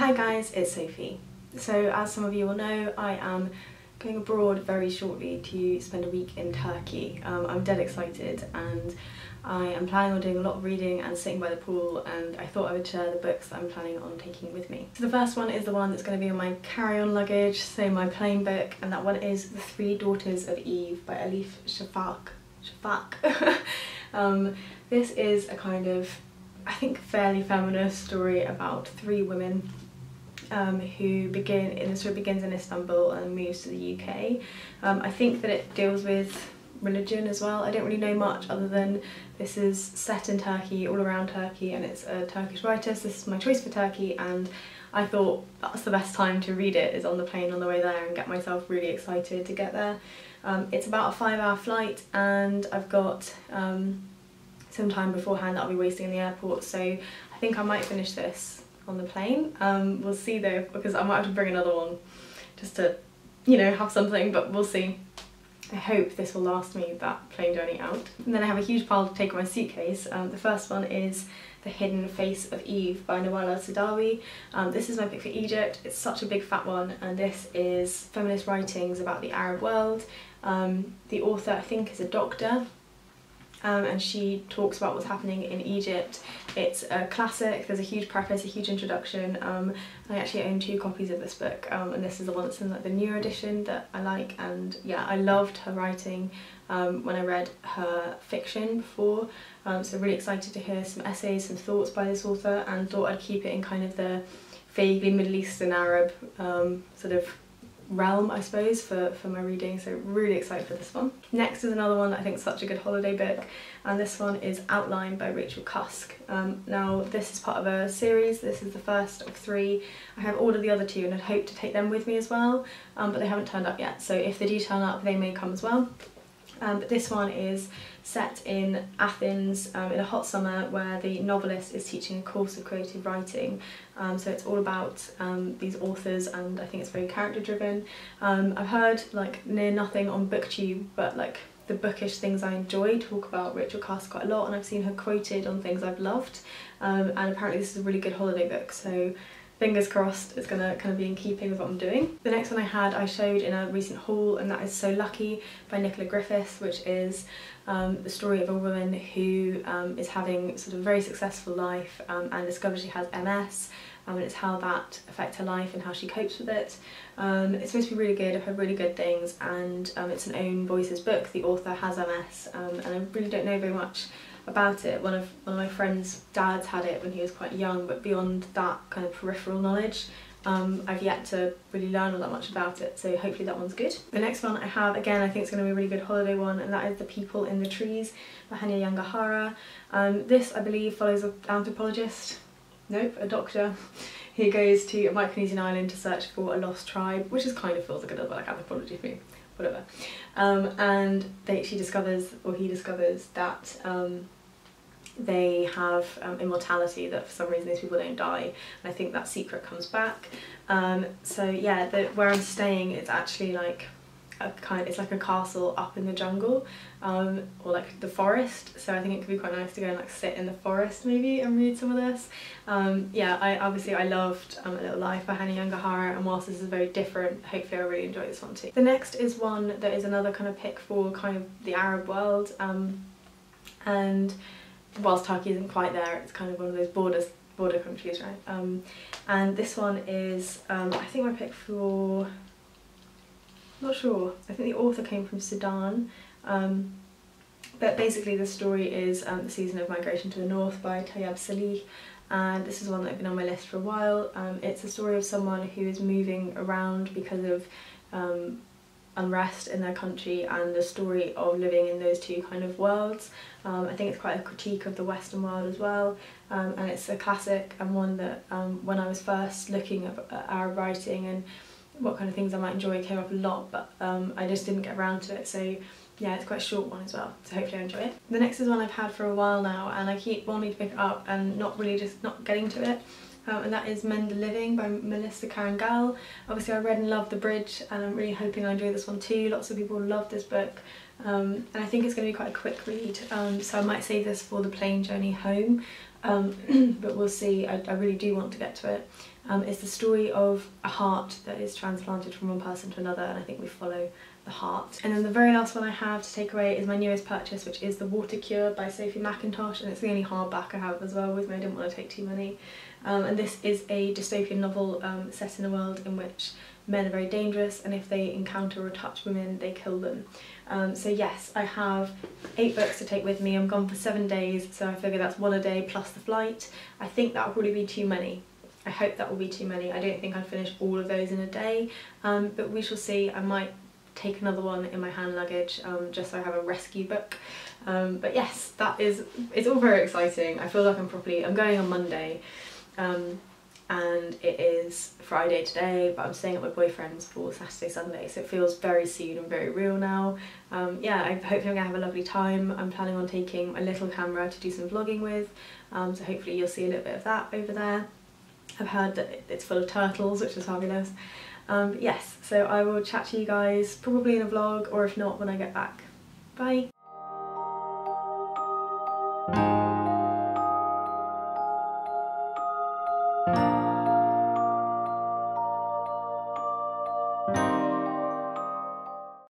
Hi guys, it's Sophie. So as some of you will know, I am going abroad very shortly to spend a week in Turkey. I'm dead excited and I am planning on doing a lot of reading and sitting by the pool, and I thought I would share the books that I'm planning on taking with me. So the first one is the one that's going to be in my carry-on luggage, so my plain book, and that one is The Three Daughters of Eve by Elif Safak. This is a kind of, I think, fairly feminist story about three women who begins in Istanbul and moves to the UK. I think that it deals with religion as well. I don't really know much other than this is set in Turkey, all around Turkey, and it's a Turkish writer, so this is my choice for Turkey, and I thought that's the best time to read it, is on the plane on the way there, and get myself really excited to get there. It's about a 5-hour flight, and I've got some time beforehand that I'll be wasting in the airport, so I think I might finish this on the plane. We'll see though, because I might have to bring another one just to, you know, have something, but we'll see. I hope this will last me that plane journey out. And then I have a huge pile to take on my suitcase. The first one is The Hidden Face of Eve by Nawal Saadawi. This is my pick for Egypt. It's such a big fat one, and this is feminist writings about the Arab world. The author, I think, is a doctor, and she talks about what's happening in Egypt. It's a classic, there's a huge preface, a huge introduction. I actually own 2 copies of this book, and this is the one that's in like the newer edition that I like, and yeah, I loved her writing when I read her fiction before, so really excited to hear some essays, some thoughts by this author, and thought I'd keep it in kind of the vaguely Middle Eastern Arab sort of realm, I suppose, for my reading, so really excited for this one. Next is another one that I think is such a good holiday book, and this one is Outline by Rachel Cusk. Now this is part of a series, this is the first of 3. I have ordered the other 2 and I'd hoped to take them with me as well, but they haven't turned up yet, so if they do turn up they may come as well. But this one is set in Athens in a hot summer, where the novelist is teaching a course of creative writing. So it's all about these authors, and I think it's very character driven. I've heard like near nothing on BookTube, but like the bookish things I enjoy talk about Rachel Cusk quite a lot, and I've seen her quoted on things I've loved. And apparently this is a really good holiday book, so fingers crossed it's gonna kind of be in keeping with what I'm doing. The next one I showed in a recent haul, and that is So Lucky by Nicola, which is the story of a woman who is having sort of a very successful life and discovers she has MS, and it's how that affects her life and how she copes with it. It's supposed to be really good, I've heard really good things, and it's an own voices book. The author has MS, and I really don't know very much about it. One of my friend's dads had it when he was quite young, but beyond that kind of peripheral knowledge, I've yet to really learn all that much about it, so hopefully that one's good. The next one I have, again, I think it's going to be a really good holiday one, and that is The People in the Trees by Hanya Yanagihara. This, I believe, follows an anthropologist, nope, a doctor, who goes to a Micronesian island to search for a lost tribe, which is kind of feels like a little bit like anthropology for me, whatever. And she discovers, or he discovers, that they have immortality, that for some reason these people don't die, and I think that secret comes back. So yeah, where I'm staying, it's actually like it's like a castle up in the jungle, or like the forest, so I think it could be quite nice to go and like sit in the forest maybe and read some of this. Yeah, I loved A Little Life by Hanya Yanagihara, and whilst this is very different, hopefully I really enjoy this one too. The next is one that is another kind of pick for kind of the Arab world, and whilst Turkey isn't quite there, it's kind of one of those border countries, right? And this one is, I think my pick for, not sure, I think the author came from Sudan, but basically the story is The Season of Migration to the North by Tayeb, Salih, and this is one that's been on my list for a while. It's a story of someone who is moving around because of unrest in their country, and the story of living in those two kind of worlds. I think it's quite a critique of the Western world as well, and it's a classic, and one that when I was first looking at Arab writing and what kind of things I might enjoy, came up a lot, but I just didn't get around to it, so yeah, it's quite a short one as well, so hopefully I enjoy it. The next is one I've had for a while now, and I keep wanting to pick it up and not getting to it. And that is Mendel Living by Kerangal. Obviously I read and loved The Bridge, and I'm really hoping I enjoy this one too. Lots of people love this book, and I think it's going to be quite a quick read, so I might save this for the plane journey home, but we'll see. I really do want to get to it. It's the story of a heart that is transplanted from one person to another, and I think we follow the heart. And then the very last one I have to take away is my newest purchase, which is The Water Cure by Sophie Mackintosh, and it's the only hardback I have as well with me. I didn't want to take too many. And this is a dystopian novel set in a world in which men are very dangerous, and if they encounter or touch women, they kill them. So yes, I have 8 books to take with me. I'm gone for 7 days, so I figure that's 1 a day plus the flight. I think that will probably be too many. I hope that will be too many. I don't think I'd finish all of those in a day, but we shall see. I might take another one in my hand luggage just so I have a rescue book. But yes, it's all very exciting. I feel like I'm going on Monday, and it is Friday today, but I'm staying at my boyfriend's for Saturday, Sunday, so it feels very soon and very real now. Yeah, hopefully I'm gonna have a lovely time. I'm planning on taking my little camera to do some vlogging with, so hopefully you'll see a little bit of that over there. I've heard that it's full of turtles, which is fabulous. Yes, so I will chat to you guys probably in a vlog, or if not, when I get back. Bye!